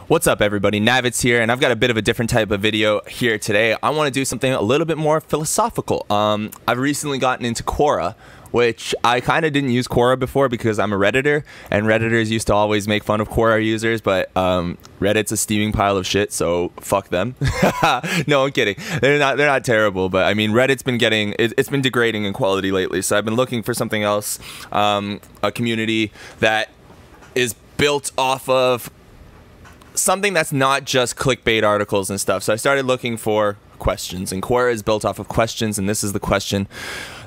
What's up, everybody? Navitz here, and I've got a bit of a different type of video here today. I want to do something a little bit more philosophical. I've recently gotten into Quora, which I kind of didn't use Quora before because I'm a Redditor, and Redditors used to always make fun of Quora users, but Reddit's a steaming pile of shit, so fuck them. No, I'm kidding. They're not terrible, but I mean, Reddit's been getting, it's been degrading in quality lately, so I've been looking for something else, a community that is built off of something that's not just clickbait articles and stuff. So I started looking for questions, and Quora is built off of questions, and this is the question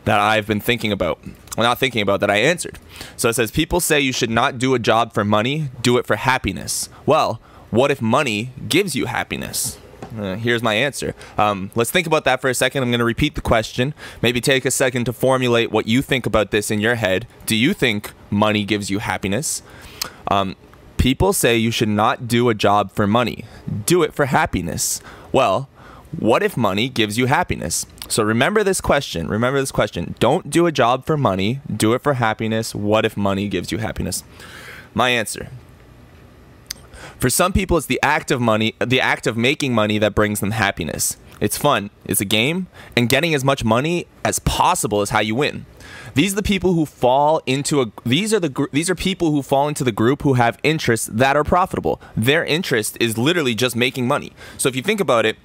that I've been thinking about. Well, not thinking about, that I answered. So it says, people say you should not do a job for money, do it for happiness. Well, what if money gives you happiness? Here's my answer. Let's think about that for a second. I'm going to repeat the question. Maybe take a second to formulate what you think about this in your head. Do you think money gives you happiness? People say you should not do a job for money. Do it for happiness. Well, what if money gives you happiness? So remember this question. Remember this question. Don't do a job for money. Do it for happiness. What if money gives you happiness? My answer. For some people, it's the act of making money that brings them happiness. It's fun. It's a game, and getting as much money as possible is how you win. These are people who fall into the group who have interests that are profitable. Their interest is literally just making money. So if you think about it,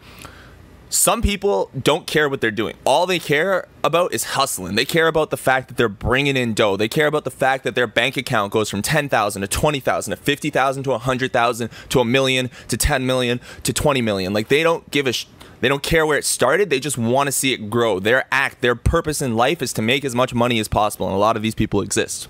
some people don't care what they're doing. All they care about is hustling. They care about the fact that they're bringing in dough. They care about the fact that their bank account goes from 10,000 to 20,000 to 50,000 to 100,000 to a million to 10 million to 20 million. Like, they don't give a they don't care where it started. They just want to see it grow. Their purpose in life is to make as much money as possible, and a lot of these people exist.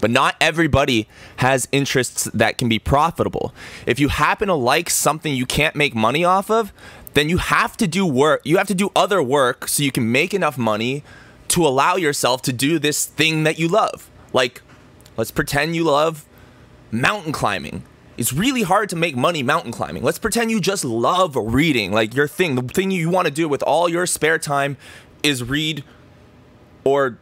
But not everybody has interests that can be profitable. If you happen to like something you can't make money off of, then you have to do work. You have to do other work so you can make enough money to allow yourself to do this thing that you love. Like, let's pretend you love mountain climbing. It's really hard to make money mountain climbing. Let's pretend you just love reading. Like, the thing you want to do with all your spare time is read or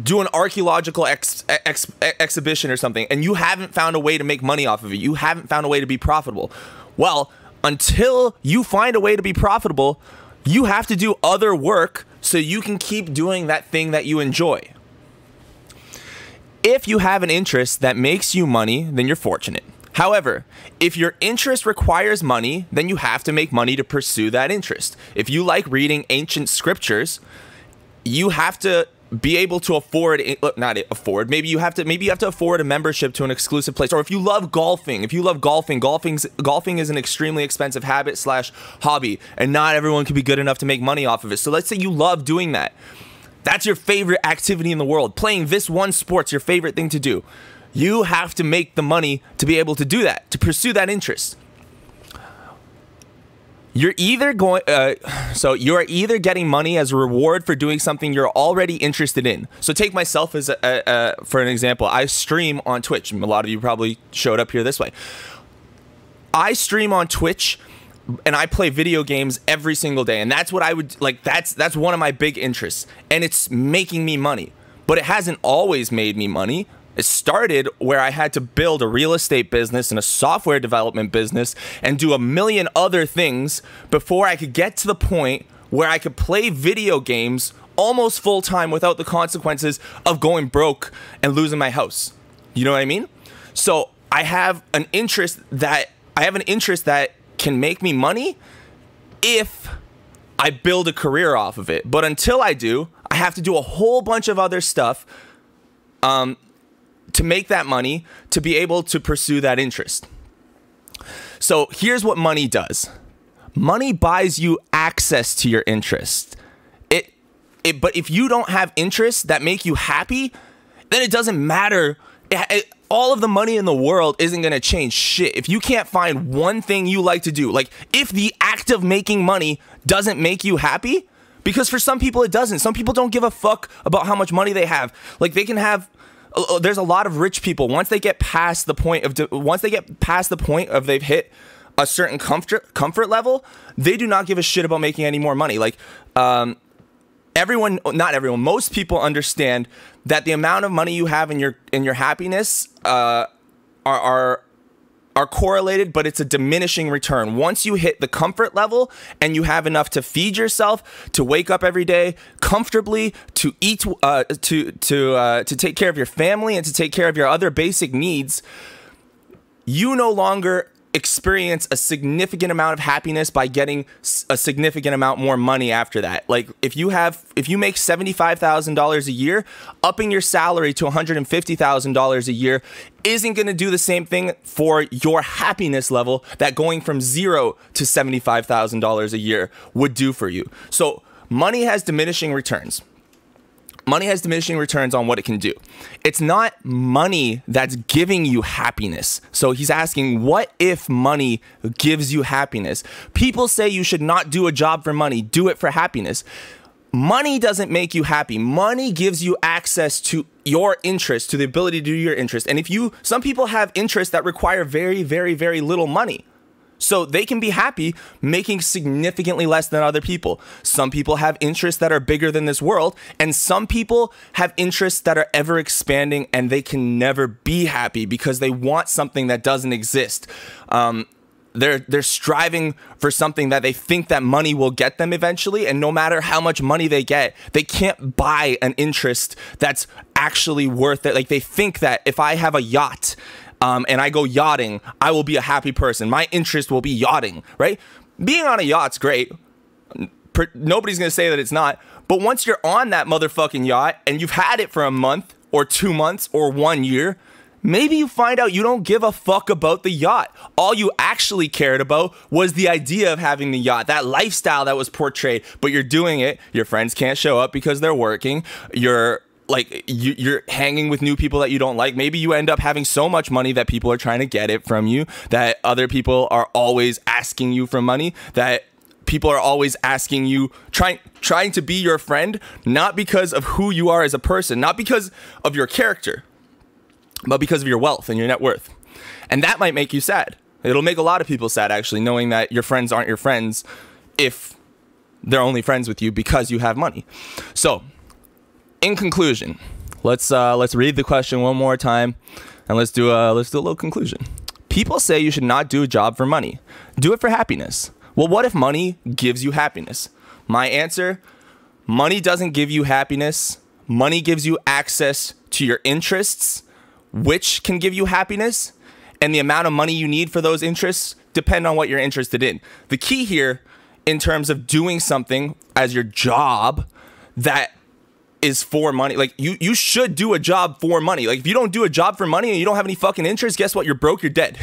do an archaeological exhibition or something, and you haven't found a way to make money off of it. You haven't found a way to be profitable. Well, until you find a way to be profitable, you have to do other work so you can keep doing that thing that you enjoy. If you have an interest that makes you money, then you're fortunate. However, if your interest requires money, then you have to make money to pursue that interest. If you like reading ancient scriptures, you have to be able to afford, maybe you have to afford a membership to an exclusive place. Or if you love golfing, golfing is an extremely expensive habit / hobby, and not everyone can be good enough to make money off of it. So let's say you love doing that. That's your favorite activity in the world. Playing this one sport's your favorite thing to do. You have to make the money to be able to do that, to pursue that interest. You're either getting money as a reward for doing something you're already interested in. So take myself as for an example. I stream on Twitch. A lot of you probably showed up here this way. I stream on Twitch, and I play video games every single day, and that's what I would like. That's one of my big interests, and it's making me money. But it hasn't always made me money. It started where I had to build a real estate business and a software development business and do a million other things before I could get to the point where I could play video games almost full time without the consequences of going broke and losing my house. You know what I mean? So I have an interest that can make me money if I build a career off of it. But until I do, I have to do a whole bunch of other stuff to make that money, to be able to pursue that interest. So here's what money does. Money buys you access to your interest. But if you don't have interests that make you happy, then it doesn't matter. All of the money in the world isn't going to change shit. If you can't find one thing you like to do, like if the act of making money doesn't make you happy, because for some people it doesn't. Some people don't give a fuck about how much money they have. Like, they can have, there's a lot of rich people, once they get past the point of they've hit a certain comfort level, they do not give a shit about making any more money. Like, not everyone, most people understand that the amount of money you have in your happiness are are correlated, but it's a diminishing return. Once you hit the comfort level and you have enough to feed yourself, to wake up every day comfortably, to eat, to take care of your family and to take care of your other basic needs, you no longer experience a significant amount of happiness by getting a significant amount more money after that. Like if you make $75,000 a year, upping your salary to $150,000 a year isn't going to do the same thing for your happiness level that going from $0 to $75,000 a year would do for you. So money has diminishing returns. Money has diminishing returns on what it can do. It's not money that's giving you happiness. So he's asking, what if money gives you happiness? People say you should not do a job for money, do it for happiness. Money doesn't make you happy. Money gives you access to your interest, to the ability to do your interest. And some people have interests that require very, very, very little money. So they can be happy making significantly less than other people. Some people have interests that are bigger than this world, and some people have interests that are ever expanding, and they can never be happy because they want something that doesn't exist. They're striving for something that they think that money will get them eventually, and no matter how much money they get, they can't buy an interest that's actually worth it. Like they think that if I have a yacht, and I go yachting, I will be a happy person. My interest will be yachting, right? Being on a yacht's great. Nobody's going to say that it's not. But once you're on that motherfucking yacht and you've had it for a month or 2 months or 1 year, maybe you find out you don't give a fuck about the yacht. All you actually cared about was the idea of having the yacht, that lifestyle that was portrayed. But you're doing it. Your friends can't show up because they're working. You're hanging with new people that you don't like. Maybe you end up having so much money that people are trying to get it from you, that other people are always asking you for money, that people are always asking you, trying to be your friend, not because of who you are as a person, not because of your character, but because of your wealth and your net worth. And that might make you sad. It'll make a lot of people sad, actually, knowing that your friends aren't your friends if they're only friends with you because you have money. So, in conclusion, let's read the question one more time, and let's do a little conclusion. People say you should not do a job for money. Do it for happiness. Well, what if money gives you happiness? My answer, money doesn't give you happiness. Money gives you access to your interests, which can give you happiness, and the amount of money you need for those interests depend on what you're interested in. The key here, in terms of doing something as your job that is for money, like you should do a job for money. Like if you don't do a job for money and you don't have any fucking interest, guess what? You're broke, you're dead.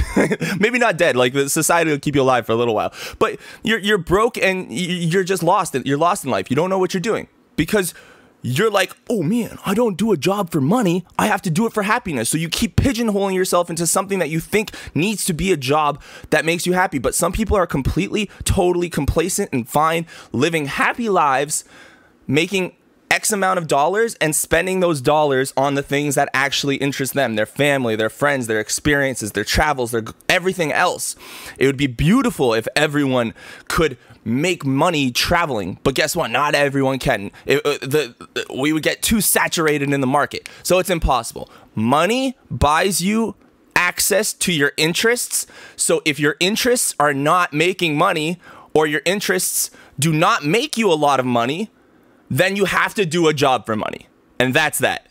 Maybe not dead, like the society will keep you alive for a little while, but you're broke and you're just lost. You're lost in life. You don't know what you're doing because you're like, oh man, I don't do a job for money. I have to do it for happiness. So you keep pigeonholing yourself into something that you think needs to be a job that makes you happy. But some people are completely, totally complacent and fine, living happy lives, making X amount of dollars and spending those dollars on the things that actually interest them, their family, their friends, their experiences, their travels, their everything else. It would be beautiful if everyone could make money traveling, but guess what? Not everyone can. We would get too saturated in the market, so it's impossible. Money buys you access to your interests, so if your interests are not making money or your interests do not make you a lot of money, then you have to do a job for money. And that's that.